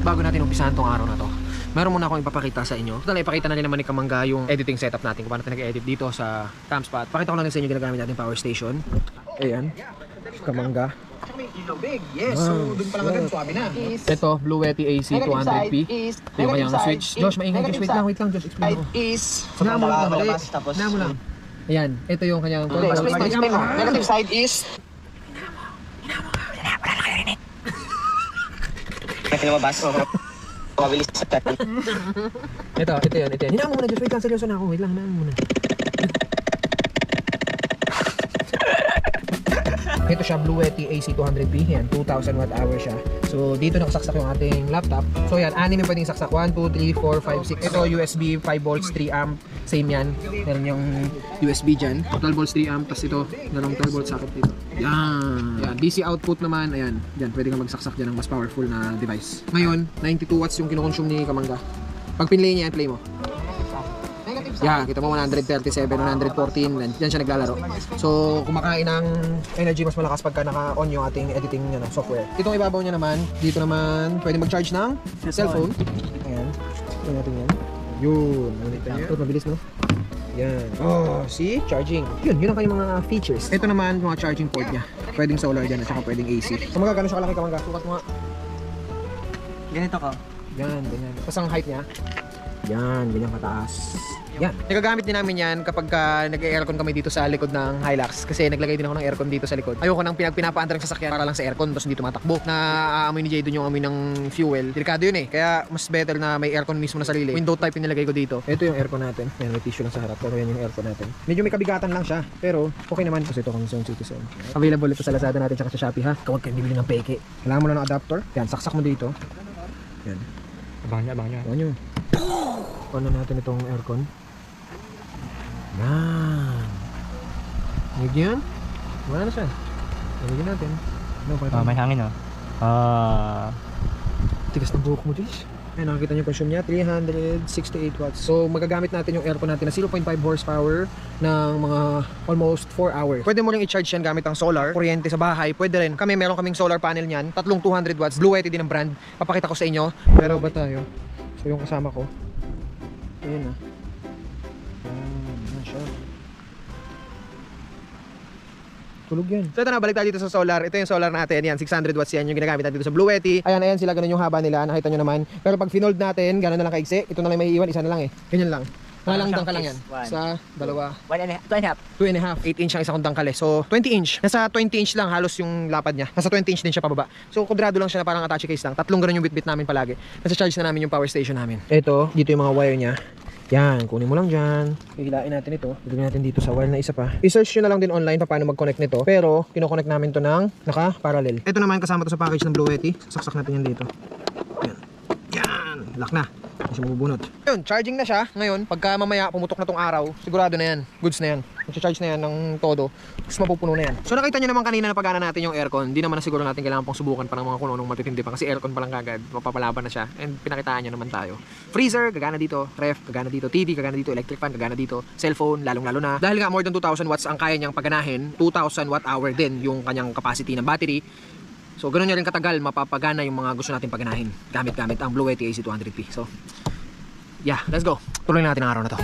bago natin umpisahan tong araw na to, meron muna akong ipapakita sa inyo. Total, ipakita na rin naman ni Kamangga yung editing setup natin, kung paano natin nag-edit dito sa Campspot. Pakita ko lang sa inyo ginagamit natin power station. Ayan, Kamangga. Yes, so dun pa lang agad, swabe na. Ito, Blue Yeti AC 200p. Yung kanyang switch. Josh, maingay Josh. Wait lang Josh. Explain ko. Saan mo lang, mali. Hina mo lang. Ayan, ito yung kanyang Negative side is... May lumabas. Mabilis sa tayo. Ito yun. Hina mo muna Josh. Wait lang, seryoso na ako. Wait lang, hina mo muna. Ito siya, Blue Yeti AC 200p. Yan, 2,000 watt hour siya. So, dito nakasaksak yung ating laptop. So, yan, 6 yung pwedeng saksak. 1, 2, 3, 4, 5, 6. Ito, USB 5 volts, 3 amp. Same yan. Meron yung USB dyan. 12 volts, 3 amp. Tapos ito, merong 12 volts socket dito. Yan. DC output naman. Ayan. Yan, pwede kang magsaksak dyan ng mas powerful na device. Ngayon, 92 watts yung kinukonsume ni Kamangga. Pag pinlay niya yan, play mo. Yeah, kita mo 137, 114, yan siya naglalaro. So, kumakain ng energy mas malakas pagka naka-on yung ating editing software. Itong ibabaw niya naman, dito naman, pwede mag-charge ng cellphone. Ayan, ito natin yan. Yun, ito mabilis no? Yan. Oh, see? Charging. Yun ang kanyang mga features. Ito naman, mga charging port niya. Pwedeng solar dyan at saka pwedeng AC. So, magkano siya kalaki Kamangga? Sukat mo nga. Ganito ka. Yan, ganyan. Tapos ang height niya, yan, ganyan kataas. Yan. Nagagamit din namin yan kapag nag-aircon kami dito sa likod ng Hilux. Kasi naglagay din ako ng aircon dito sa likod. Ayoko nang pinapaandar ng sasakyan para lang sa aircon tapos hindi tumatakbo. Aamoy ni Jay doon yung amoy ng fuel. Delikado yun eh. Kaya mas better na may aircon mismo na sarili. Window type yung nilagay ko dito. Ito yung aircon natin. Yan, may tissue lang sa harap. Pero yan yung aircon natin. Medyo may kabigatan lang siya. Pero okay naman kasi ito Concern Citizen. Available ito sa Lazada natin tsaka sa Shopee ha. Huwag kayo bibili ng peke. Kailangan mo lang ng adapter. Yan, saksak mo dito. Yan. Abang nyo. Ano natin itong aircon? Yan. Nigyan yan? Wala na siya. Nigyan natin. Ano pa ito? May hangin Tigas ng buhok mo, Dish. Ayun, nakikita niyo yung consume niya, 368 watts. So, magagamit natin yung aircon natin na 0.5 horsepower ng mga almost 4 hours. Pwede mo rin i-charge yan gamit ang solar, kuryente sa bahay. Pwede rin. Meron kaming solar panel niyan, tatlong 200 watts. Blue Yeti din ang brand. Papakita ko sa inyo. Pero ba tayo? So, yung kasama ko. Ayun na. Ayan siya. Tulog yan. So ito na, balik tayo dito sa solar. Ito yung solar natin. Yan, 600 watts yan yung ginagamit natin dito sa Blue Yeti. Ayan sila, ganun yung haba nila. Nakita nyo naman. Pero pag finold natin, gano'n na lang kaigsi. Ito na lang may iiwan, isa na lang eh. Ganyan lang. Malang dangkal lang yan. Sa dalawa. 2.5. 8 inch ang isang dangkal eh. So 20 inch. Nasa 20 inch lang halos yung lapad niya. Nasa 20 inch din siya pababa. So kudrado lang siya na parang attache case lang. Tatlong ganun yung bit-bit namin palagi. Nasa charge na namin yung power station namin. Ito, dito yung mga wire niya. Yan, kunin mo lang dyan. Hihilain natin ito. Gagawin natin dito sa wire na isa pa. I-search nyo na lang din online paano mag-connect nito. Pero, kinoconnect namin to ng naka-parallel. Ito naman kasama to sa package ng Blue Yeti. Saksak natin yan dito. Yan. Lock na. Hindi siya mabubunot. Yun, charging na siya. Ngayon, pagka mamaya pumutok na tong araw, sigurado na yan. Goods na yan. Mag-charge na yan ng todo. Tapos mapupuno na yan. So nakita nyo naman kanina na pagana natin yung aircon. Hindi naman na siguro natin kailangan pang subukan pa ng mga kununong matitindi pa. Kasi aircon pa lang kagad. Mapapalaban na siya. And pinakitaan nyo naman tayo. Freezer, gagana dito. Ref, gagana dito. TV, gagana dito. Electric fan, gagana dito. Cellphone, lalong-lalo na. Dahil nga more than 2,000 watts ang kaya niyang paganahin. 2,000 watt hour din yung kanyang capacity ng battery. So ganoon niya rin katagal mapapagana yung mga gusto natin paganahin. Gamit ang Blue Yeti AC 200p. So yeah, let's go. Tuloy natin ang araw na to.